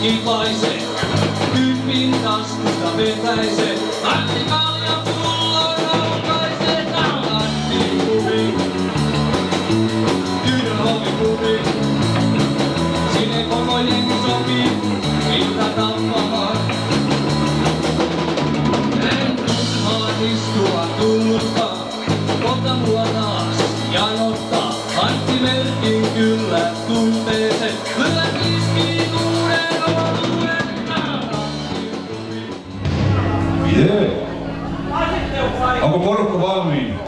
kipaise, kympin taskusta vetäise, Antti kaljan pullon aukaise, Antti Kuvi, Tyrhovi Kuvi, sinne koko jengi sopii, ilta tappamaan. En turhaan istua tullutta, kohta mua taas janottaa, Antti merkin kyllä tuntee sen, lyöt iskiin uuden oluen, Antti Kuvi. Jee. Onko porukka valmiin?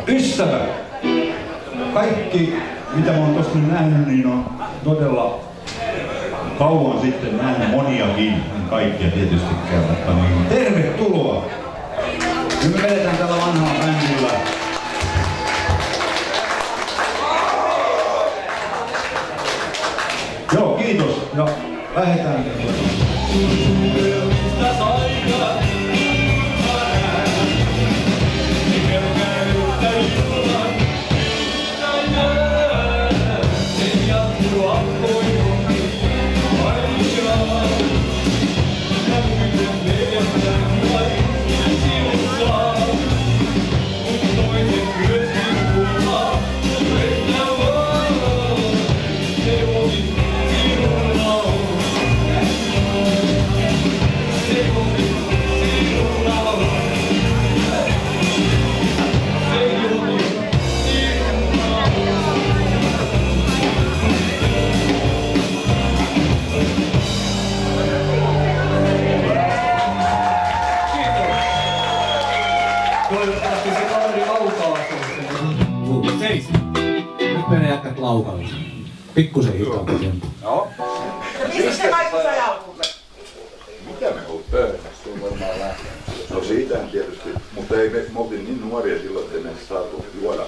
Ystävä, kaikki mitä mä oon tosta nähnyt, niin on todella kauan sitten nähnyt moniakin, kaikkia tietystikään, mutta niin tervetuloa! Nyt me vedetään tällä vanhalla bändillä. Joo, kiitos ja lähdetään. Nyt menee jätkät laukalle. Pikkusen hitaampi tempo. Joo. Ja mistä se kaikki sai alkuun? Mitä me oltiin pöydässä? Se on varmaan lähtenyt. No siitähän tietysti, mutta ei me oltiin niin nuoria silloin, että emme saatu juoda.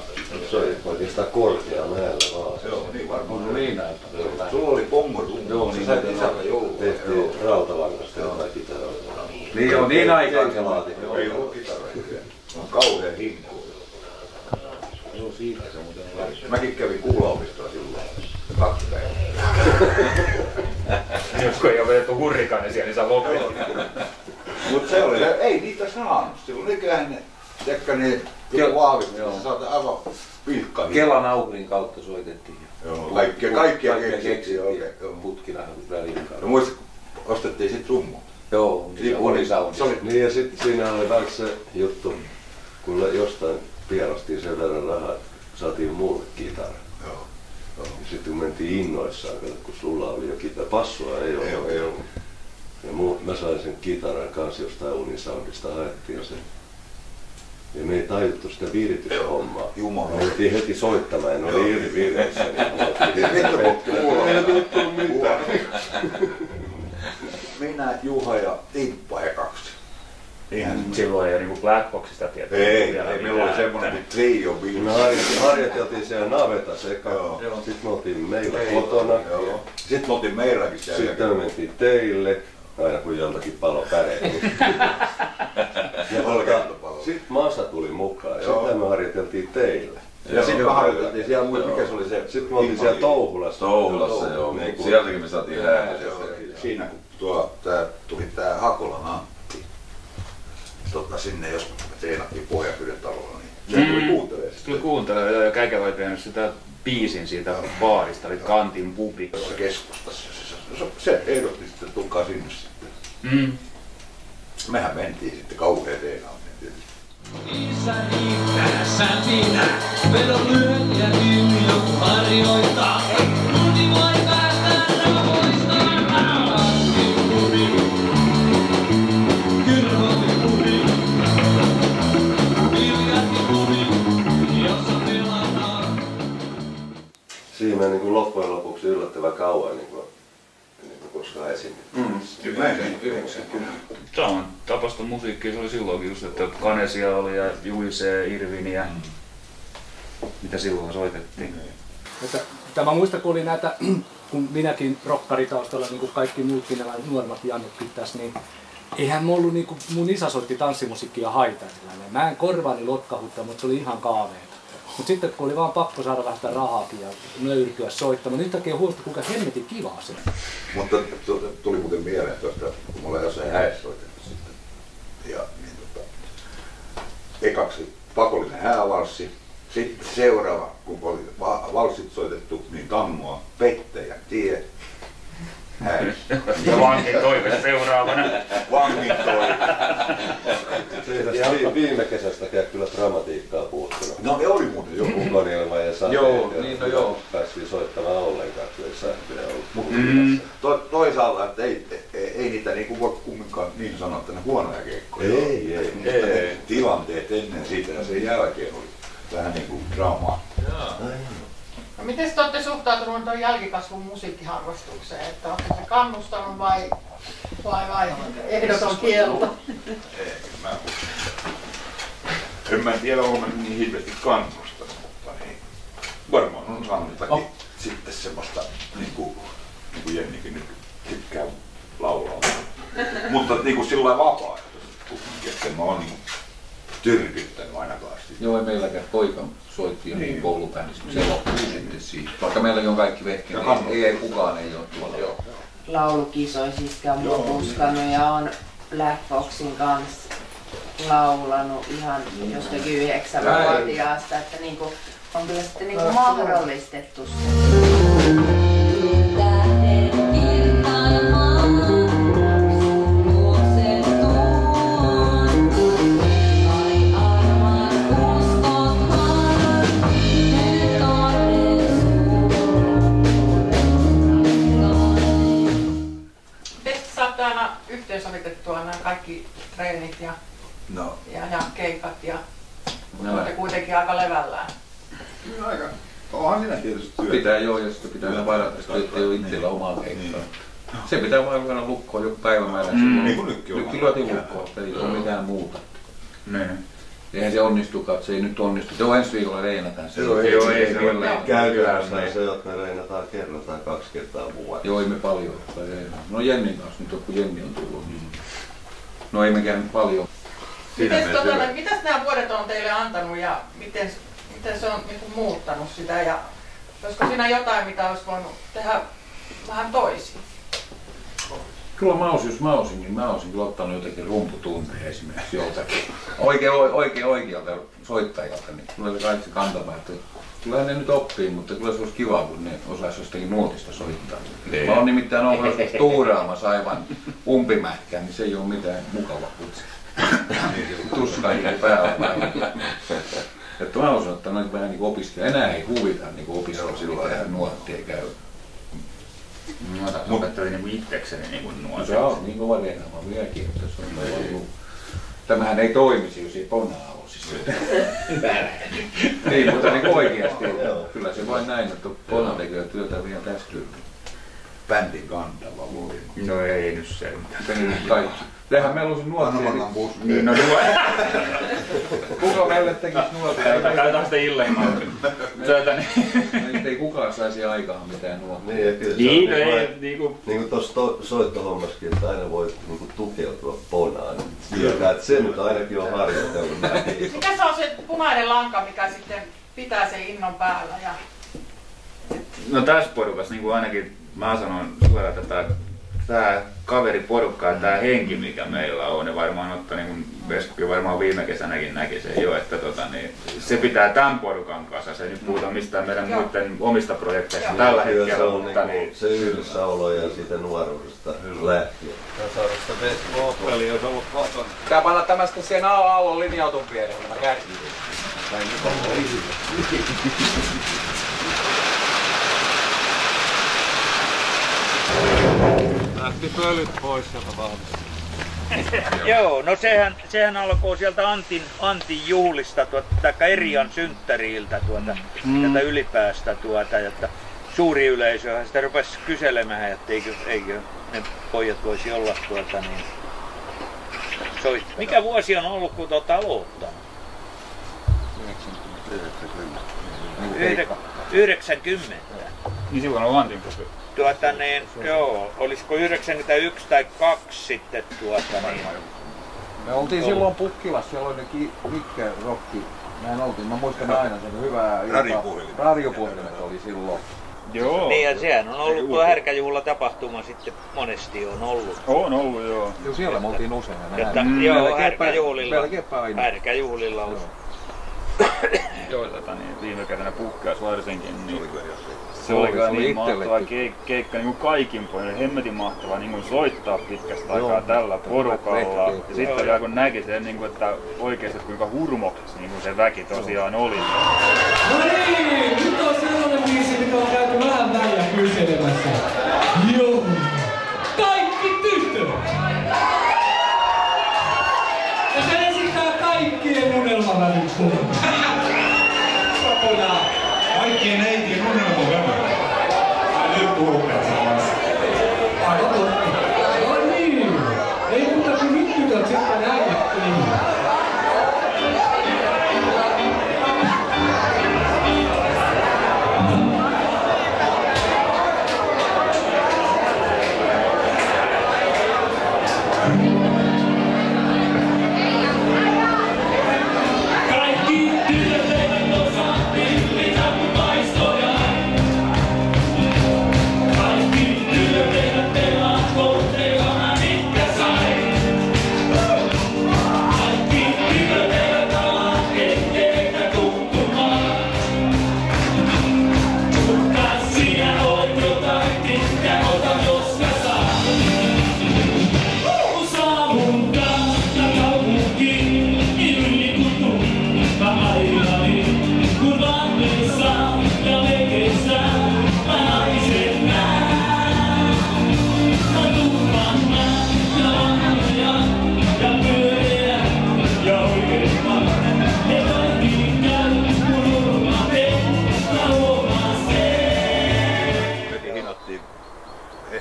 Se oli oikeastaan korkealla mäellä vaan. Joo, niin varmaan. No niin näyttää. Sulla oli pommotumma. Joo, niin sait isällä joulua. tehtiin rautalangasta jotain kitaraa. Niin on niin aikaan se laatikko. Ei ollut kitaraa. Se on kauhean hinkku. Joo, siitä se muuten on. Mäkin kävin kuulaopistoa silloin 2 päivää. Jos kun ei ole vedetty hurrikaani siellä, niin saa loppia. Mut se oli, ei niitä saanut. Silloin ikäinen, tekkä niin joku aavistus, että saat aivan pilkkaan. Kelan Aurin kautta soitettiin. Joo, kaikkia keksittiin oikein. Putkina väliin. No muistat, ostettiin sit rummu. Joo, se oli. Niin ja sitten siinä oli vähän se juttu, kun jostain pierastiin sen verran rahaa, että saatiin mulle kitara. Joo. Ja sitten kun mentiin innoissaan, kun sulla oli jo kitara, passua ei ollut. Ei ollut. Ja mä sain sen kitaran kanssa jostain Unisoundista, haettiin sen. Ja me ei tajuttu sitä viirityshommaa. Jumala. Me mentiin heti soittamaan ja ne oli eri viirityssä. Ei tuttu mitään. Minä, Juha ja Timppa ekaksi. Silloin ei ole niinku Blackboxista tietoa. Ei, meillä oli semmoinen trio biisi. Me harjoiteltiin siellä navetassa eka. Sitten me oltiin meillä kotona. Sitten me oltiin meilläkin siellä. Sitten me mentiin teille, aina kun joltakin palo päreet. Sitten Masa tuli mukaan ja sitten me harjoiteltiin teille. Ja sitten me harjoiteltiin siellä, mikä se oli se? Sitten me oltiin siellä Touhulassa. Touhulassa, joo. Sieltäkin me saatiin äänet. Siinä kun tuli tää Hakolan Antti. Sinne jos treenattiin Pohjanpyden talolla, niin se tuli kuuntelemaan sitä. Tuli kuuntelemaan ja Käikä oli tehnyt sitä biisin siitä baarista, oli Kantin pubi. Tuossa keskustassa. Se ehdotti sitten, tulkaa sinne sitten. Mehän mentiin sitten kauhean treenaamaan tietysti. Isä riittää sätinä, vedon lyöntiäkin joku harjoittaa. Tunti voi päästä rauhoista, Antti Kuvi, Tyrhovi Kuvi, Viljatti Kuvi, jossa pelataan. Siinä niin kuin loppujen lopuksi yllättävän kauan niin kuin koskaan esiintynyt. Näin. Saman tapasta musiikkia se oli silloinkin just, että Kanesia oli ja Juise, Irvin ja mitä silloin soitettiin. Mä muistan, kun oli näitä, kun minäkin rokkaritaustalla, niin kuin kaikki muutkin nämä nuoremmat Jannetkin tässä, niin eihän mä ollut niinku, mun isä soitti tanssimusiikkia haitarilla. Mä en korvaani lotkahuttaa, mutta se oli ihan kaaveeta. Mut sitten kun oli vaan pakko saada vähän sitä rahaakin ja nöyrtyä soittamaan, niin yhtäkkiä huomasi, kuinka hemmetin kivaa se. Mutta tuli muuten mieleen tuosta, kun mulla jossain häissä soitettu sitten. Ja niin ekaksi pakollinen häävalssi. Sitten seuraava, kun oli valssit soitettu, niin tangoa, Pettäjän tie. Ja vankin toive seuraavana. Vankin toive. Ja viime kesästäkään kyllä dramatiikkaa puuttunut. No ne oli muuten joku. Ukonilma ja sateet. Joo, niin no joo. Päästiin soittamaan ollenkaan, kun ei sähköjä ollut. Toisaalta, että ei niitä niinku voi kumminkaan niin sanoa, että ne huonoja keikkoja. Ei. Tilanteet ennen sitä ja sen jälkeen oli vähän niinku draamaa. No, miten te olette suhtautuneet tuon jälkikasvun musiikkiharrastukseen? Että olette se kannustanut vai ehdoton kielto? En mä tiedä, olen niin hirveästi kannustanut, mutta niin, varmaan on saanut jotakin sitten semmoista, niin kuin Jennikin nyt tykkää laulaa. Mutta niin kuin sillä lailla vapaaehtoisesti, että mä oon niin tyrkyttänyt ainakaan sitä. Joo, meilläkään poika soitti jo niin koulubändissä, se loppui sitten siitä. Vaikka meilläkin on kaikki vehkeet, niin ei kukaan ei ole tuolla. Joo. Laulukisoisissa on puskannut ja on Black Foxin kanssa laulanut ihan jostakin 9-vuotiaasta, että niinku, on kyllä sitten niinku mahdollistettu se. Yhteensovitettua nämä kaikki treenit ja keikat ja olette kuitenkin aika levällään. No aika. Onhan siinä tietysti työtä. Pitää joo, ja sitten pitää varata, että ei ole itsellä omaa keikkaa. Se pitää vain lyödä lukkoon joku päivämäärä. Niin kuin nytkin on. Nytkin lyötiin lukkoon, että ei ole mitään muuta. Niin. Eihän se onnistukaan, se ei nyt onnistu. Joo, ensi viikolla reinataan se. Joo, ei se ole käytännössä se, että me reinataan kerran tai 2 kertaa vuodessa. Joo, ei me paljon. No Jennin kanssa nyt, kun Jenni on tullut. No ei mekään nyt paljon. Mitäs nämä vuodet on teille antanut ja miten se on niin kuin muuttanut sitä ja olisiko siinä jotain, mitä olisi voinut tehdä vähän toisin? Kyllä mä olisin kyllä ottanut jotakin rumputunteja esimerkiksi joltakin. Oikealta soittajalta, niin kyllä se kaikki kantamaan, että kyllä ne nyt oppii, mutta kyllä se olisi kiva, kun ne osaisi jostakin nuotista soittaa. Mä oon nimittäin ollut joskus tuuraamassa aivan umpimähkään, niin se ei ole mitään mukava kutsi. Tuska ei päällä. Että mä olisin ottanut vähän niin kuin opiskella. Enää ei huvita niin opiskella silloin tehdä nuottia käy. Mä opettelin niinku itsekseni niinku nuotia. No se on niin kova reenaama vieläkin, että se on ollut. Tämähän ei toimisi, jos ei ponaa olisi. Ei, mutta niin oikeasti. Kyllä se vain näin, että pona tekee työtä vielä tästä työtä. Bändin kantava voima. No ei nyt se mitään. Kaikki. Tehän meillä olisi nuottia. Niin, no kuka meille tekisi nuottia? Käytetään sitä illeimaa. Ei kukaan saisi aikaan mitään nuottia. Niin, ja kyllä niin, se on niinku niin kuin tuossa soittohommassakin, että aina voi niin tukeutua ponaan. Tietää, että se nyt ainakin on harjoitellut näin. Mikä se on se punainen lanka, mikä sitten pitää sen innon päällä? Ja... No tässä porukassa niin kuin ainakin mä sanon suoraan, että tämä kaveriporukka ja tämä henki, mikä meillä on, ja varmaan ottaa, niin kuin Veskukin varmaan viime kesänäkin näki sen jo, että niin, se pitää tämän porukan kanssa. Se ei nyt puhuta mistään meidän muiden omista projekteista tällä hetkellä. Se on mutta niin, se yhdessäolo ja siitä nuoruudesta lähtien. Tasaudesta Vesku-Opeli olisi ollut kotona. Pitää panna tämä sitten siihen aallon linjautun viereen, nämä kärkiin. Lähti pölyt pois sieltä valmista. Joo, no sehän alkoi sieltä Antin juhlista, taikka Erian synttäriiltä tätä Ylipäästä, että suuri yleisöhän sitä rupesi kyselemään, että eikö ne pojat voisi olla niin mikä vuosi on ollut, kun aloittanut? 90. Niin silloin on Antin Joo, olisiko 91 tai 2 sitten niin. Me oltiin silloin Pukkilassa, siellä oli ne Mikke Rokki. Mä muistan aina sen hyvää radiopuhelimet oli silloin. Joo. Niin ja sehän on ollut tuo härkäjuhla tapahtuma sitten monesti on ollut. On ollut joo. Joo siellä me oltiin usein. Joo, härkäjuhlilla on. Joo, niin viime kerralla Pukkilassa varsinkin. Niin se oli niin mahtava keikka niin kaikin puolin. Hemmetin mahtava niin soittaa pitkästä aikaa tällä porukalla. Ja sitten vielä kun näki sen, niin kuin, että oikeasti kuinka hurmoksessa niin se väki tosiaan oli. No niin, nyt on sellainen biisi, mitä on käyty vähän väliä kyselemässä. Joo, kaikki tytöt! Ja se esittää kaikkien unelmavävyn kuvan. Kaikkien äitien unelmavävyn. Nyt puhutaan samassa. Aivan totta. No niin, ei muuta kuin nyt tytöt sitten äijättiin.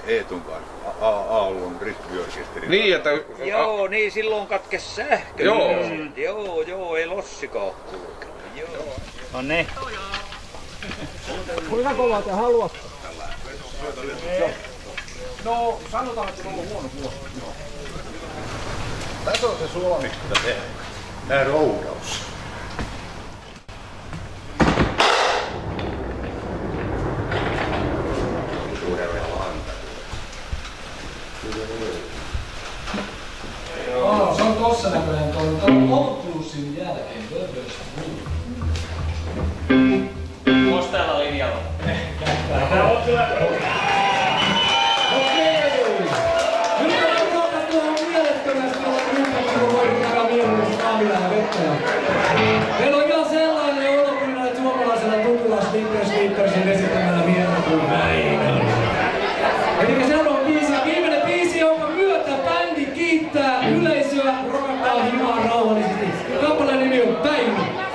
Eetun kanssa, Aallon rytmiorkesteri. Niin, että... Joo, niin silloin katkesi sähkö. Joo, ei lossikaan kulkenut. Joo. No niin. Kuinka kovaa te haluatte? No, sanotaan, että on ollut huono vuosi. Tässä on se suomi, mitä tehdään. Tää roudaus. Se on tossa näköinen tuon Outlusin jälkeen. Onko täällä linjalla? Okei! Nyt on tuokattu ihan mielettömästi olla ryhmässä, kun voidaan käydä mielellisesti kahvilaa ja vettä. Meillä on ihan sellainen olo kuin näillä suomalaisella tutulla Sleepersin esittämällä mieltä kuin Väinö. Elikkä seuraava biisi ja viimeinen biisi, jonka myötä bändi kiittää yleisöä, rokattaa himaa rauhallisesti. Kappaleen nimi on Väinö.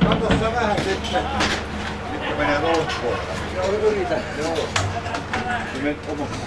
Katsossa vähän sitten. Sitten menee loppuun. Joo, yritä. Joo. Menet omaksi.